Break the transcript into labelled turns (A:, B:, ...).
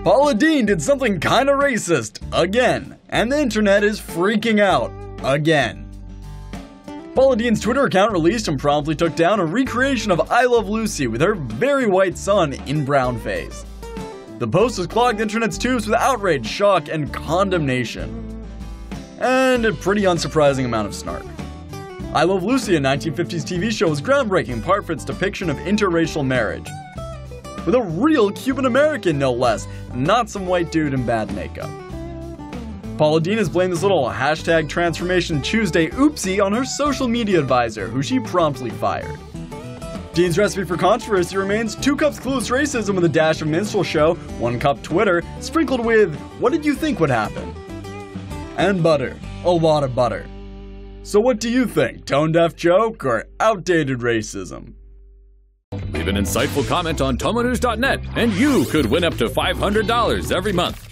A: Paula Deen did something kinda racist, again, and the internet is freaking out, again. Paula Deen's Twitter account released and promptly took down a recreation of I Love Lucy with her very white son in brownface. The post has clogged Internet's tubes with outrage, shock, and condemnation. And a pretty unsurprising amount of snark. I Love Lucy, a 1950s TV show, was groundbreaking in part for its depiction of interracial marriage. With a real Cuban-American, no less, not some white dude in bad makeup. Paula Deen has blamed this little hashtag Transformation Tuesday oopsie on her social media advisor, who she promptly fired. Deen's recipe for controversy remains 2 cups clueless racism with a dash of minstrel show, 1 cup Twitter, sprinkled with what did you think would happen? And butter. A lot of butter. So what do you think? Tone-deaf joke or outdated racism?
B: Leave an insightful comment on TomoNews.net and you could win up to $500 every month.